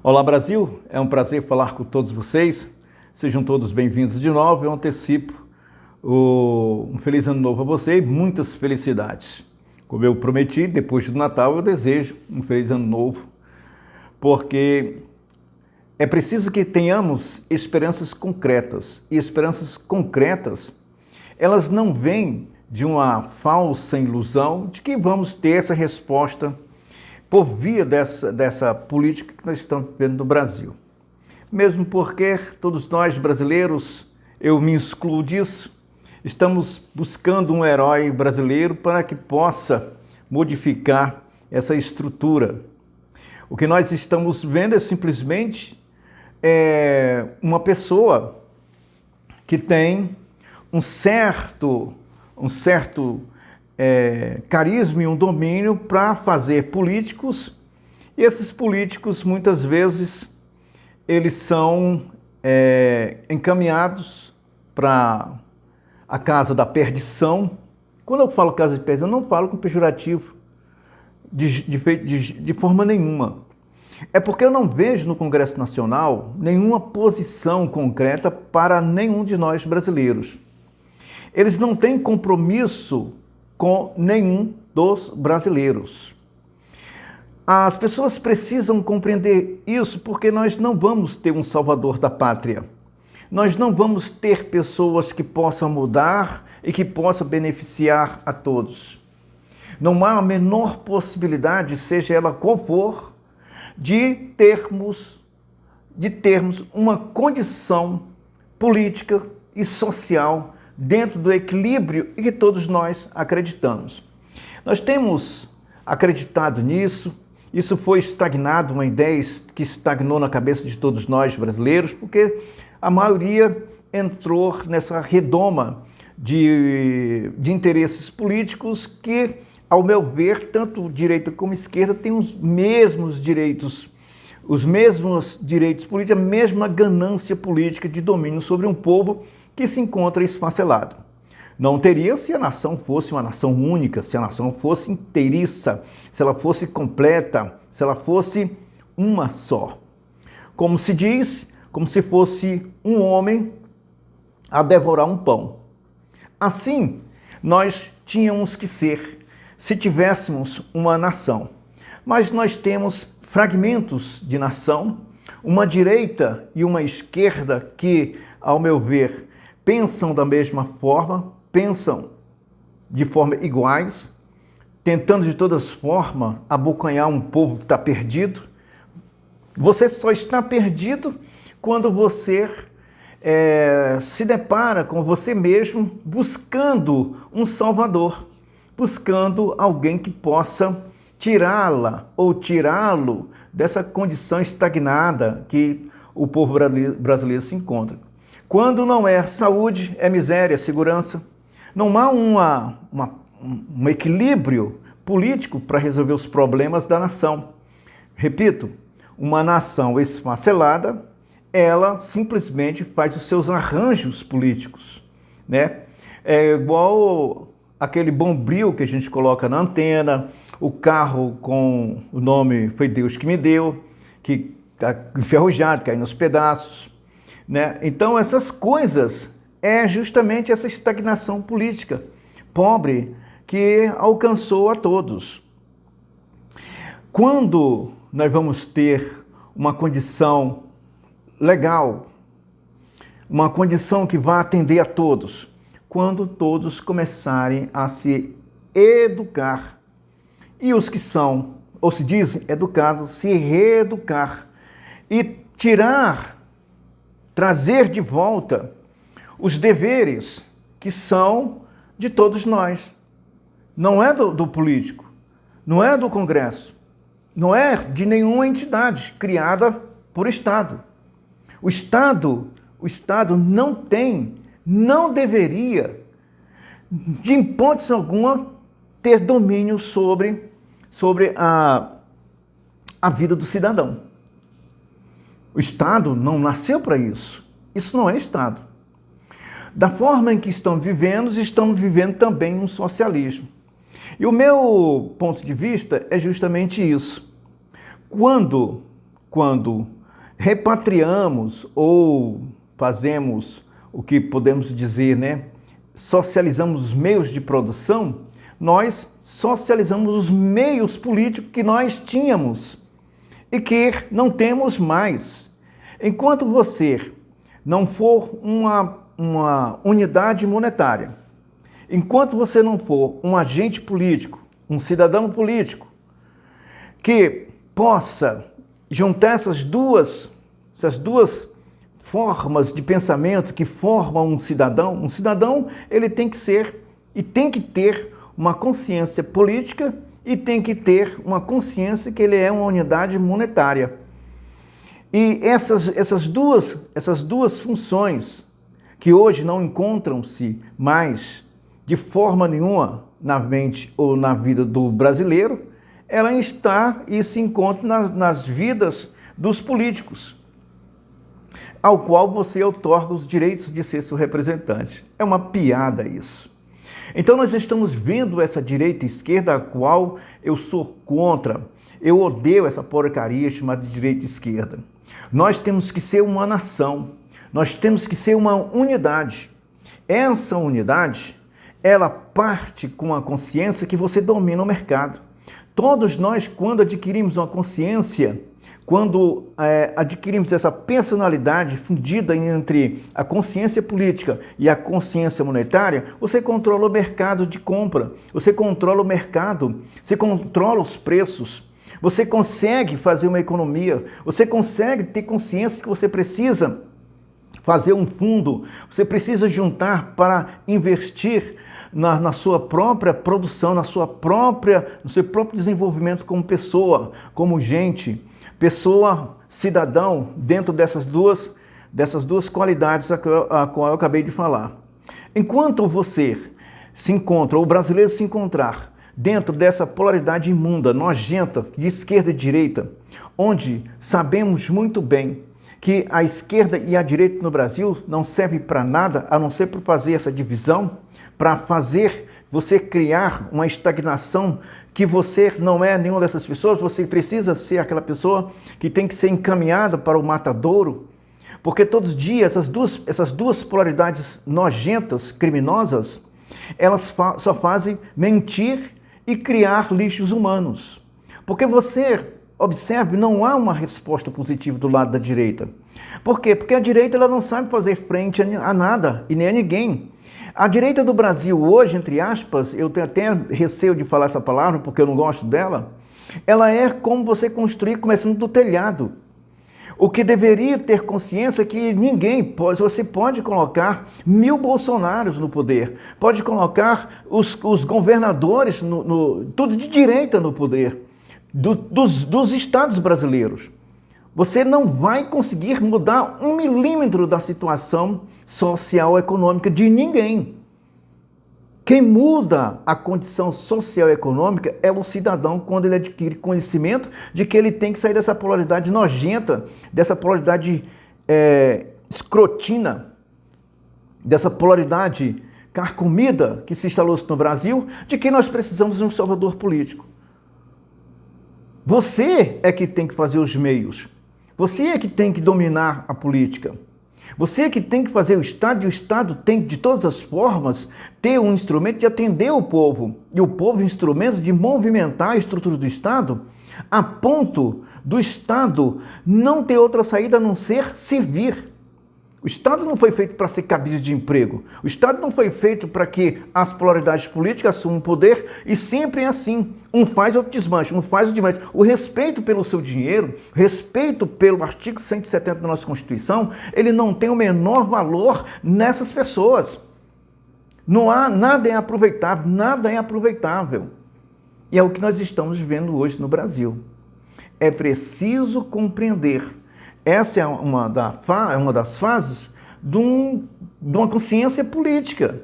Olá Brasil, é um prazer falar com todos vocês. Sejam todos bem-vindos de novo. Eu antecipo um feliz ano novo a você e muitas felicidades. Como eu prometi, depois do Natal eu desejo um feliz ano novo, porque é preciso que tenhamos esperanças concretas. E esperanças concretas, elas não vêm de uma falsa ilusão de que vamos ter essa resposta por via dessa política que nós estamos vivendo no Brasil. Mesmo porque todos nós brasileiros, eu me excluo disso, estamos buscando um herói brasileiro para que possa modificar essa estrutura. O que nós estamos vendo é simplesmente uma pessoa que tem um certo carisma e um domínio para fazer políticos, e esses políticos muitas vezes eles são encaminhados para a casa da perdição. Quando eu falo casa de perdição, eu não falo com pejorativo de forma nenhuma. É porque eu não vejo no Congresso Nacional nenhuma posição concreta para nenhum de nós brasileiros. Eles não têm compromisso com nenhum dos brasileiros. As pessoas precisam compreender isso, porque nós não vamos ter um salvador da pátria. Nós não vamos ter pessoas que possam mudar e que possam beneficiar a todos. Não há a menor possibilidade, seja ela qual for, de termos uma condição política e social dentro do equilíbrio em que todos nós acreditamos. Nós temos acreditado nisso, isso foi estagnado, uma ideia que estagnou na cabeça de todos nós brasileiros, porque a maioria entrou nessa redoma de interesses políticos que, ao meu ver, tanto direita como esquerda têm os mesmos direitos políticos, a mesma ganância política de domínio sobre um povo que se encontra esfacelado. Não teria se a nação fosse uma nação única, se a nação fosse inteiriça, se ela fosse completa, se ela fosse uma só. Como se diz, como se fosse um homem a devorar um pão. Assim, nós tínhamos que ser, se tivéssemos uma nação. Mas nós temos fragmentos de nação, uma direita e uma esquerda que, ao meu ver, pensam da mesma forma, pensam de forma iguais, tentando de todas formas abocanhar um povo que está perdido. Você só está perdido quando você se depara com você mesmo buscando um salvador, buscando alguém que possa tirá-la ou tirá-lo dessa condição estagnada que o povo brasileiro se encontra. Quando não é saúde, é miséria, é segurança. Não há um equilíbrio político para resolver os problemas da nação. Repito, uma nação esfacelada, ela simplesmente faz os seus arranjos políticos, né? É igual aquele bombril que a gente coloca na antena, o carro com o nome "Foi Deus que me deu", que está enferrujado, cai nos pedaços, né? Então essas coisas é justamente essa estagnação política pobre que alcançou a todos. Quando nós vamos ter uma condição legal, uma condição que vá atender a todos? Quando todos começarem a se educar. E os que são, ou se dizem educados, se reeducar e trazer de volta os deveres que são de todos nós. Não é do político, não é do Congresso, não é de nenhuma entidade criada por Estado. O Estado não deveria, de hipótese alguma, ter domínio sobre a vida do cidadão. O Estado não nasceu para isso. Isso não é Estado. Da forma em que estamos vivendo também um socialismo. E o meu ponto de vista é justamente isso. Quando repatriamos ou fazemos o que podemos dizer, né? Socializamos os meios de produção, nós socializamos os meios políticos que nós tínhamos e que não temos mais. Enquanto você não for uma unidade monetária, enquanto você não for um agente político, um cidadão político, que possa juntar essas duas formas de pensamento que formam um cidadão ele tem que ser e tem que ter uma consciência política e tem que ter uma consciência que ele é uma unidade monetária. E essas duas funções que hoje não encontram-se mais de forma nenhuma na mente ou na vida do brasileiro, ela está e se encontra nas vidas dos políticos, ao qual você outorga os direitos de ser seu representante. É uma piada isso. Então nós estamos vendo essa direita e esquerda, a qual eu sou contra. Eu odeio essa porcaria chamada de direita e esquerda. Nós temos que ser uma nação, nós temos que ser uma unidade. Essa unidade, ela parte com a consciência que você domina o mercado. Todos nós, quando adquirimos uma consciência, quando adquirimos essa personalidade fundida entre a consciência política e a consciência monetária, você controla o mercado de compra, você controla o mercado, você controla os preços, você consegue fazer uma economia, você consegue ter consciência que você precisa fazer um fundo, você precisa juntar para investir na sua própria produção, no seu próprio desenvolvimento como pessoa, como gente, pessoa, cidadão, dentro dessas duas qualidades a qual eu acabei de falar. Enquanto você se encontra, ou o brasileiro se encontrar dentro dessa polaridade imunda, nojenta, de esquerda e direita, onde sabemos muito bem que a esquerda e a direita no Brasil não servem para nada, a não ser para fazer essa divisão, para fazer você criar uma estagnação que você não é nenhuma dessas pessoas, você precisa ser aquela pessoa que tem que ser encaminhada para o matadouro, porque todos os dias essas duas polaridades nojentas, criminosas, elas só fazem mentir e criar lixos humanos. Porque você, observe, não há uma resposta positiva do lado da direita. Por quê? Porque a direita ela não sabe fazer frente a nada e nem a ninguém. A direita do Brasil hoje, entre aspas, eu tenho até receio de falar essa palavra porque eu não gosto dela, ela é como você construir começando do telhado. O que deveria ter consciência é que você pode colocar 1000 Bolsonaros no poder, pode colocar os governadores, tudo de direita no poder, dos estados brasileiros. Você não vai conseguir mudar 1 milímetro da situação social econômica de ninguém. Quem muda a condição social econômica é o cidadão quando ele adquire conhecimento de que ele tem que sair dessa polaridade nojenta, dessa polaridade escrotina, dessa polaridade carcomida que se instalou no Brasil, de que nós precisamos de um salvador político. Você é que tem que fazer os meios. Você é que tem que dominar a política. Você é que tem que fazer o Estado, e o Estado tem, de todas as formas, ter um instrumento de atender o povo. E o povo, instrumento de movimentar a estrutura do Estado, a ponto do Estado não ter outra saída a não ser servir. O Estado não foi feito para ser cabide de emprego. O Estado não foi feito para que as polaridades políticas assumam o poder e sempre é assim. Um faz, outro desmancha, um faz, outro desmancha. O respeito pelo seu dinheiro, respeito pelo artigo 170 da nossa Constituição, ele não tem o menor valor nessas pessoas. Não há, nada é aproveitável, nada é aproveitável. E é o que nós estamos vendo hoje no Brasil. É preciso compreender. Essa é uma das fases de uma consciência política.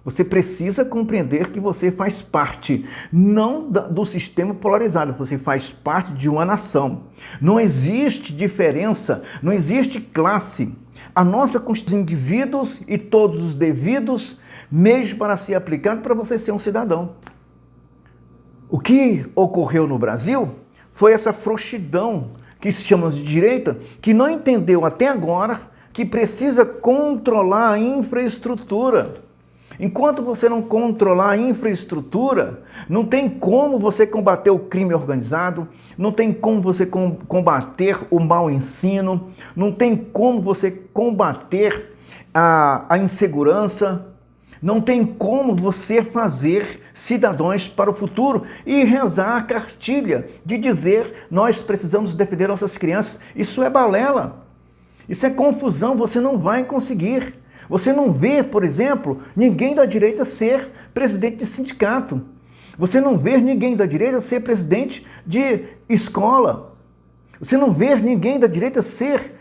Você precisa compreender que você faz parte, não do sistema polarizado, você faz parte de uma nação. Não existe diferença, não existe classe. A nossa Constituição, indivíduos e todos os devidos meios para ser aplicado para você ser um cidadão. O que ocorreu no Brasil foi essa frouxidão que se chamam de direita, que não entendeu até agora que precisa controlar a infraestrutura. Enquanto você não controlar a infraestrutura, não tem como você combater o crime organizado, não tem como você combater o mau ensino, não tem como você combater a insegurança, não tem como você fazer cidadãos para o futuro e rezar a cartilha de dizer nós precisamos defender nossas crianças. Isso é balela, isso é confusão, você não vai conseguir. Você não vê, por exemplo, ninguém da direita ser presidente de sindicato. Você não vê ninguém da direita ser presidente de escola. Você não vê ninguém da direita ser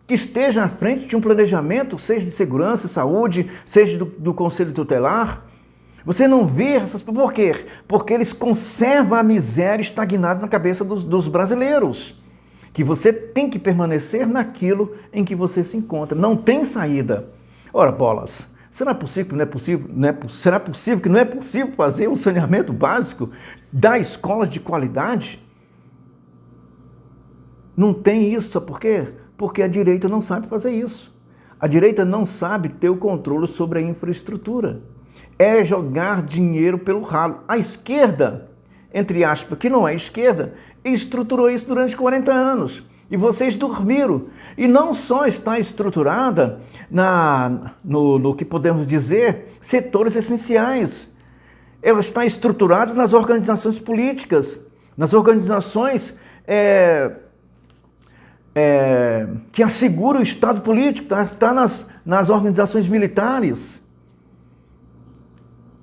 que esteja à frente de um planejamento, seja de segurança, saúde, seja do Conselho Tutelar. Você não vê essas... Por quê? Porque eles conservam a miséria estagnada na cabeça dos brasileiros. Que você tem que permanecer naquilo em que você se encontra. Não tem saída. Ora, bolas, será possível que não é possível? Será possível que não é possível fazer um saneamento básico das escolas de qualidade? Não tem isso, sabe por quê? Porque a direita não sabe fazer isso. A direita não sabe ter o controle sobre a infraestrutura. É jogar dinheiro pelo ralo. A esquerda, entre aspas, que não é esquerda, estruturou isso durante 40 anos. E vocês dormiram. E não só está estruturada no que podemos dizer setores essenciais. Ela está estruturada nas organizações políticas, nas organizações que asseguram o Estado político, está nas organizações militares.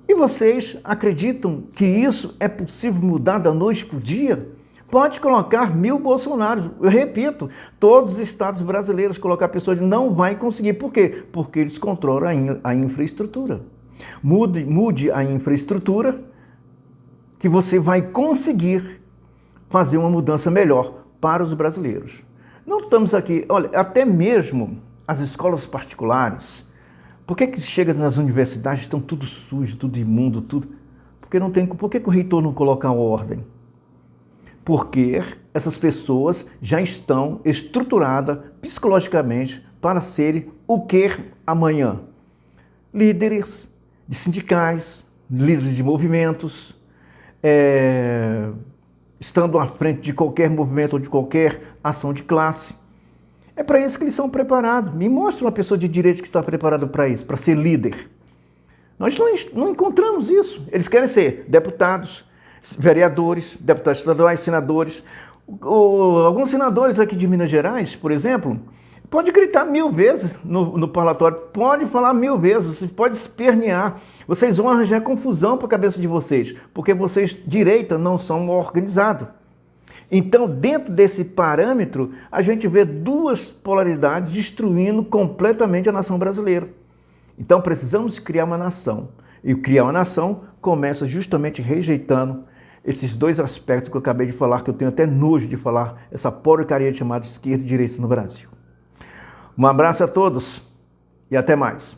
E vocês acreditam que isso é possível mudar da noite para o dia? Pode colocar 1000 Bolsonaros. Eu repito, todos os estados brasileiros colocar pessoas não vai conseguir. Por quê? Porque eles controlam a infraestrutura. Mude a infraestrutura que você vai conseguir fazer uma mudança melhor para os brasileiros. Não estamos aqui... Olha, até mesmo as escolas particulares, por que chega nas universidades estão tudo sujo, tudo imundo, tudo... Porque não tem... Por que o reitor não coloca ordem? Porque essas pessoas já estão estruturadas psicologicamente para serem o que amanhã? Líderes de sindicais, líderes de movimentos, estando à frente de qualquer movimento ou de qualquer ação de classe. É para isso que eles são preparados. Me mostra uma pessoa de direito que está preparada para isso, para ser líder. Nós não encontramos isso. Eles querem ser deputados, vereadores, deputados estaduais, senadores. Alguns senadores aqui de Minas Gerais, por exemplo, pode gritar 1000 vezes no parlatório, pode falar 1000 vezes, pode espernear. Vocês vão arranjar confusão para a cabeça de vocês, porque vocês, direita, não são organizados. Então, dentro desse parâmetro, a gente vê duas polaridades destruindo completamente a nação brasileira. Então, precisamos criar uma nação. E criar uma nação começa justamente rejeitando esses dois aspectos que eu acabei de falar, que eu tenho até nojo de falar, essa porcaria chamada esquerda e direita no Brasil. Um abraço a todos e até mais.